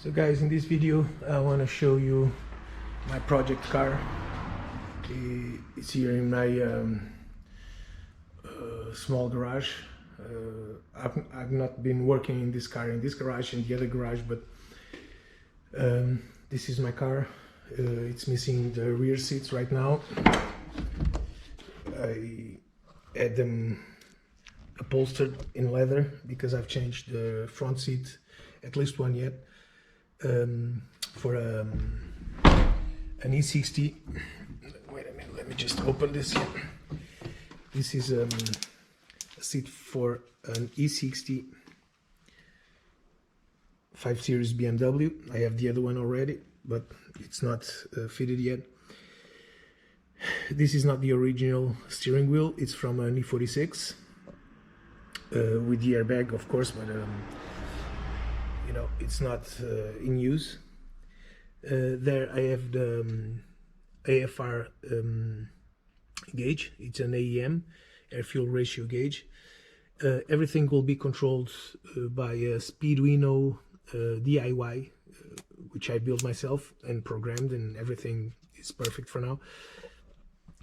So guys, in this video I want to show you my project car. It's here in my small garage. I've not been working in this car in this garage and the other garage, but this is my car. It's missing the rear seats right now. I had them upholstered in leather because I've changed the front seat, at least one yet, for an E60. Wait a minute, let me just open this here. This is a seat for an E60 5 Series BMW. I have the other one already, but it's not fitted yet. This is not the original steering wheel, it's from an E46 with the airbag, of course, but you know, it's not in use. There I have the AFR gauge. It's an AEM, air fuel ratio gauge. Everything will be controlled by a Speeduino DIY, which I built myself and programmed, and everything is perfect for now.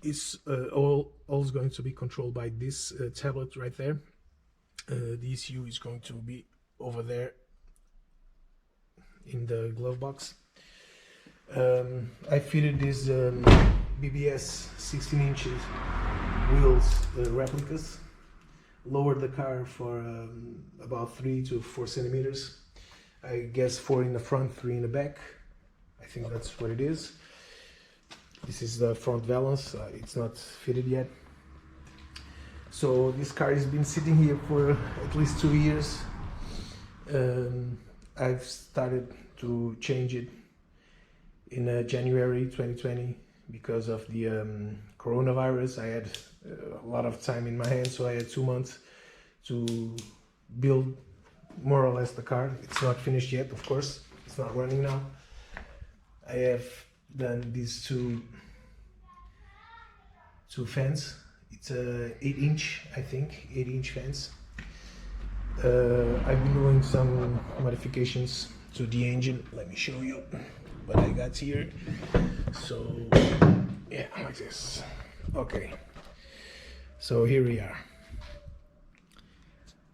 It's all going to be controlled by this tablet right there. The ECU is going to be over there in the glove box. I fitted these BBS 16 inches wheels replicas. Lowered the car for about 3 to 4 centimeters. I guess 4 in the front, 3 in the back. I think that's what it is. This is the front valance. It's not fitted yet. So this car has been sitting here for at least 2 years. I've started to change it in January 2020 because of the coronavirus. I had a lot of time in my hands, so I had 2 months to build more or less the car. It's not finished yet, of course. It's not running now. I have done these two fans. It's a 8-inch, I think, 8-inch fans. I've been doing some modifications to the engine. Let me show you what I got here. So yeah, like this. Okay, so here we are.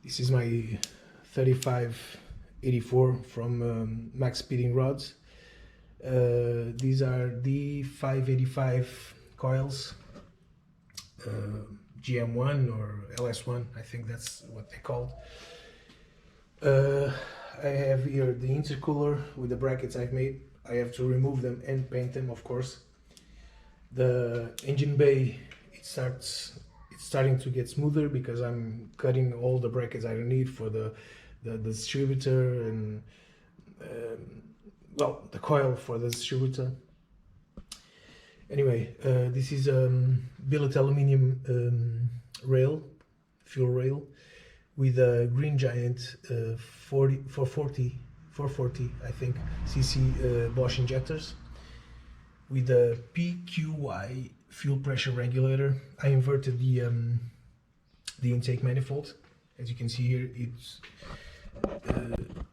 This is my 3584 from Maxspeeding rods. These are the 585 coils, GM1 or LS1, I think that's what they called. I have here the intercooler with the brackets I've made. I have to remove them and paint them, of course. The engine bay, it's starting to get smoother because I'm cutting all the brackets I don't need for the distributor and well, the coil for the distributor. Anyway, this is billet aluminium rail, fuel rail, with a Green Giant 440 I think cc Bosch injectors, with a PQY fuel pressure regulator. I inverted the intake manifold. As you can see here, it's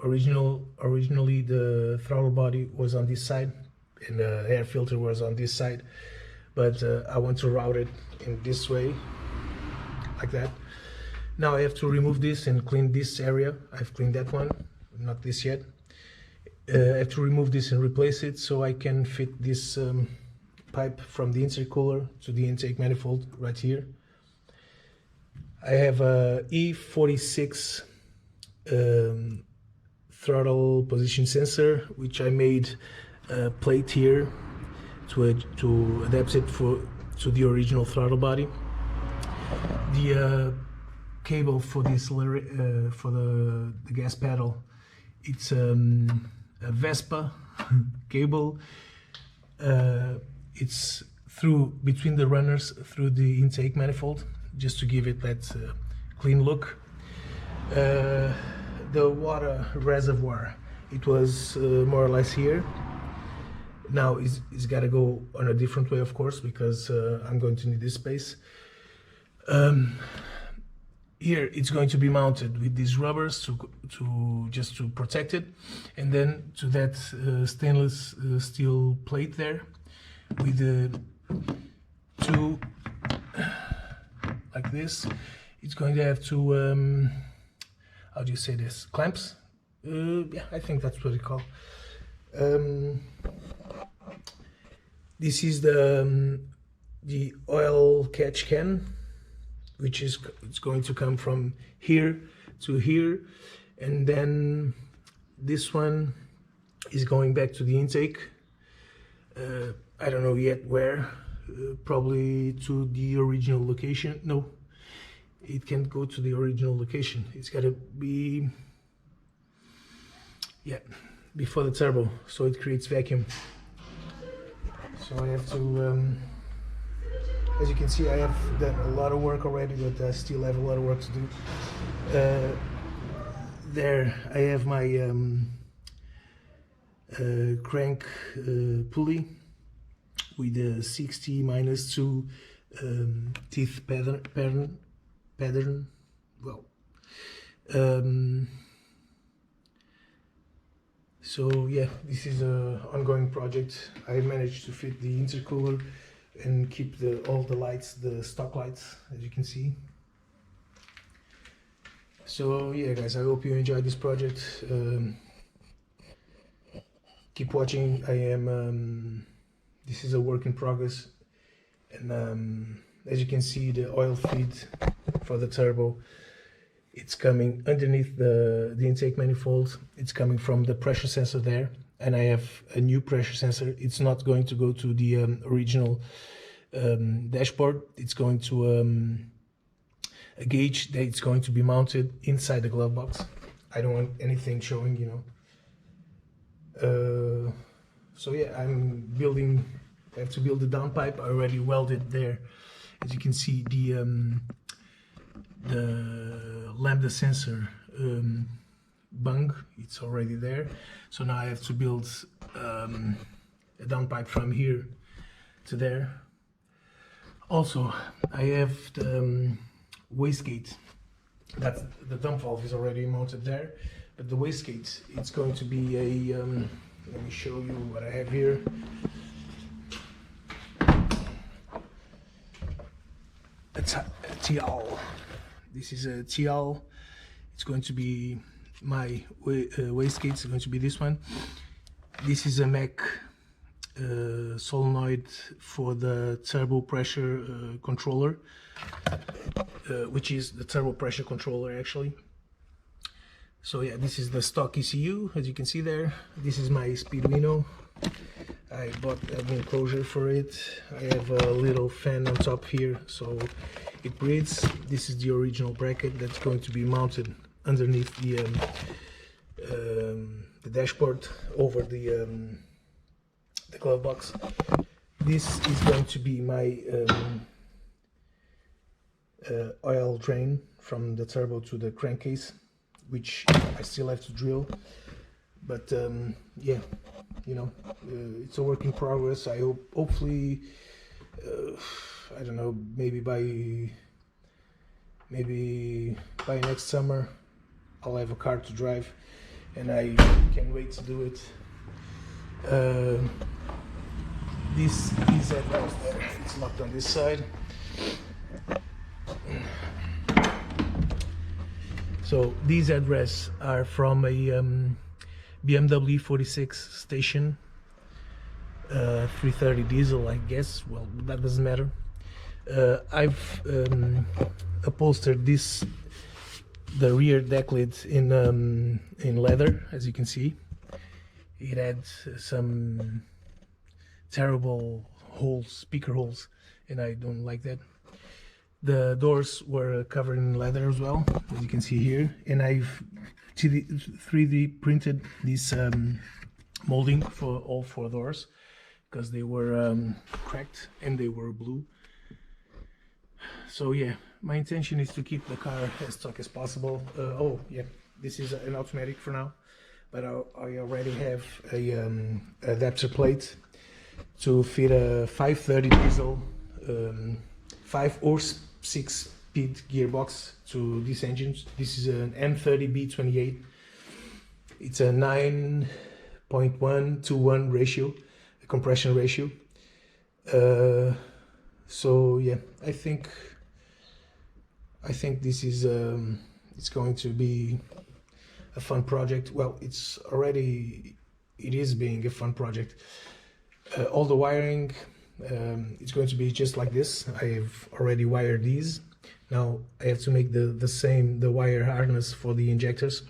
originally the throttle body was on this side and the air filter was on this side, but I want to route it in this way, like that. Now I have to remove this and clean this area. I've cleaned that one, not this yet. I have to remove this and replace it so I can fit this pipe from the intercooler to the intake manifold right here. I have a E46 throttle position sensor, which I made a plate here to adapt it to the original throttle body. The cable for this for the gas pedal, it's a Vespa cable. It's through between the runners through the intake manifold, just to give it that clean look. The water reservoir, it was more or less here. Now it's got to go on a different way, of course, because I'm going to need this space. here it's going to be mounted with these rubbers to just to protect it, and then to that stainless steel plate there with the two like this. It's going to have two how do you say this, clamps? Yeah, I think that's what they call. This is the oil catch can, which is it's going to come from here to here, and then this one is going back to the intake. I don't know yet where, probably to the original location. No, it can't go to the original location. It's got to be, yeah, before the turbo, so it creates vacuum. So I have to, as you can see, I have done a lot of work already, but I still have a lot of work to do. There I have my crank pulley with a 60-2 teeth pattern. Well, so yeah, this is an ongoing project. I managed to fit the intercooler and keep all the lights, the stock lights, as you can see. So yeah, guys, I hope you enjoyed this project. Keep watching. This is a work in progress, and as you can see, the oil feed for the turbo, it's coming underneath the intake manifold. It's coming from the pressure sensor there, and I have a new pressure sensor. It's not going to go to the original dashboard. It's going to a gauge that it's going to be mounted inside the glove box. I don't want anything showing, you know. So yeah, I have to build the downpipe. I already welded there. As you can see, the lambda sensor bung, it's already there. So now I have to build a downpipe from here to there. Also, I have the wastegate. That's the dump valve is already mounted there, but the wastegate, it's going to be a let me show you what I have here. A TL. This is a TL. It's going to be my wastegate. It's going to be this one. This is a Mac solenoid for the turbo pressure controller, which is the turbo pressure controller actually. So yeah, this is the stock ECU, as you can see there. This is my Speeduino. I bought an enclosure for it. I have a little fan on top here, so it breathes. This is the original bracket that's going to be mounted underneath the dashboard over the glove box. This is going to be my oil drain from the turbo to the crankcase, which I still have to drill, but yeah, you know, it's a work in progress. I hopefully I don't know, maybe by next summer I'll have a car to drive, and I can't wait to do it. This is headrests there. It's locked on this side. So these headrests are from a BMW E28 station, 330 diesel, I guess. Well, that doesn't matter. I've upholstered the rear deck lid in leather, as you can see. It had some terrible holes, speaker holes, and I don't like that. The doors were covered in leather as well, as you can see here, and I've 3D printed this molding for all 4 doors because they were cracked and they were blue. So yeah, my intention is to keep the car as stock as possible. Oh yeah, this is an automatic for now, but I already have a adapter plate to fit a 530 diesel 5 or 6 4-speed gearbox to this engine. This is an M30B28. It's a 9.1 to 1 ratio, a compression ratio. So yeah, I think this is it's going to be a fun project. Well, it is being a fun project. All the wiring, it's going to be just like this. I've already wired these. Now I have to make the wire harness for the injectors.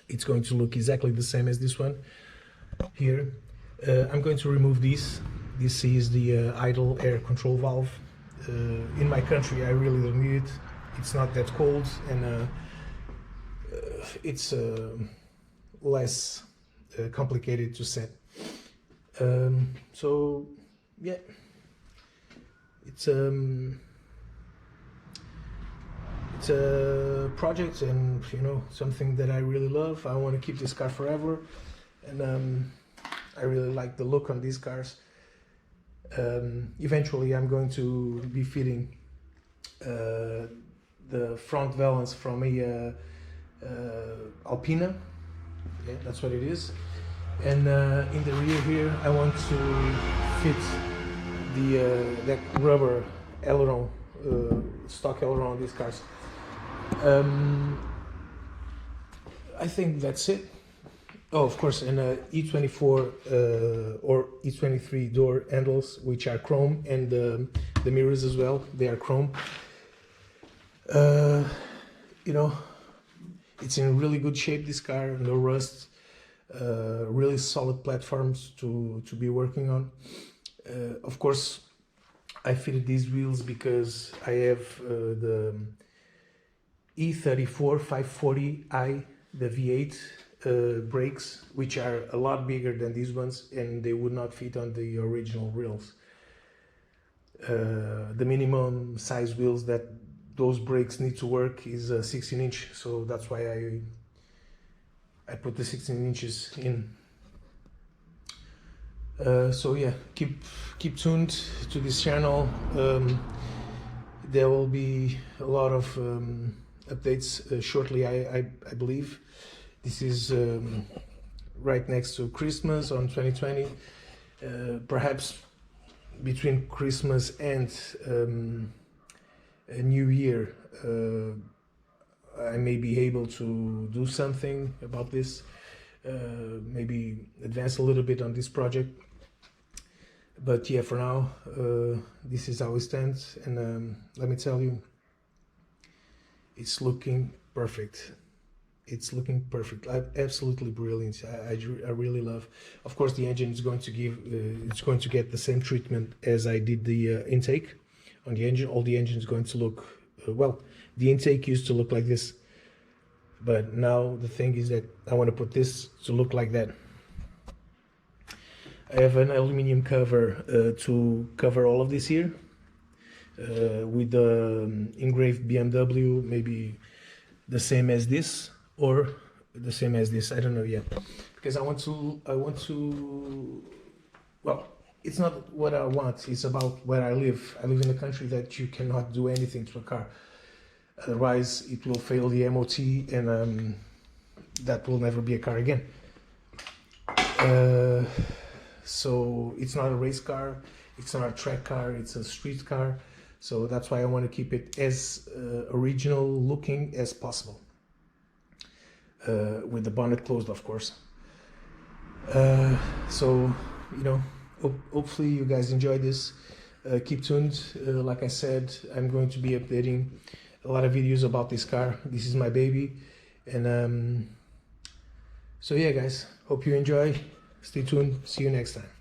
It's going to look exactly the same as this one here. I'm going to remove these. This is the idle air control valve. In my country I really don't need it. It's not that cold, and it's less complicated to set. So yeah, it's a project, and you know, something that I really love. I want to keep this car forever, and I really like the look on these cars. Eventually I'm going to be fitting the front valance from a Alpina. Yeah, that's what it is. And in the rear here I want to fit that rubber aileron, stock aileron on these cars. I think that's it. Oh, of course, and E24 or E23 door handles, which are chrome, and the mirrors as well, they are chrome. You know, it's in really good shape, this car, no rust, really solid platforms to be working on. Of course, I fitted these wheels because I have the E34 540i, the V8 brakes, which are a lot bigger than these ones, and they would not fit on the original wheels. The minimum size wheels that those brakes need to work is 16 inch, so that's why I put the 16 inches in. So yeah, keep tuned to this channel. There will be a lot of updates shortly, I believe. This is right next to Christmas on 2020. Perhaps between Christmas and a New Year, I may be able to do something about this, maybe advance a little bit on this project. But yeah, for now, this is how it stands, and let me tell you, it's looking perfect. It's looking perfect, absolutely brilliant. I really love. Of course, the engine is going to give, it's going to get the same treatment as I did the intake on the engine. All the engine is going to look, well, the intake used to look like this, but now the thing is that I want to put this to look like that. I have an aluminium cover to cover all of this here, with the engraved BMW, maybe the same as this, or the same as this, I don't know yet, because I want to, well, it's not what I want, it's about where I live. I live in a country that you cannot do anything to a car, otherwise it will fail the MOT, and that will never be a car again. So it's not a race car, it's not a track car, it's a street car, so that's why I want to keep it as original looking as possible. With the bonnet closed, of course. So, you know, hopefully you guys enjoy this. Keep tuned. Like I said, I'm going to be updating a lot of videos about this car. This is my baby, and so yeah, guys, hope you enjoy. Stay tuned. See you next time.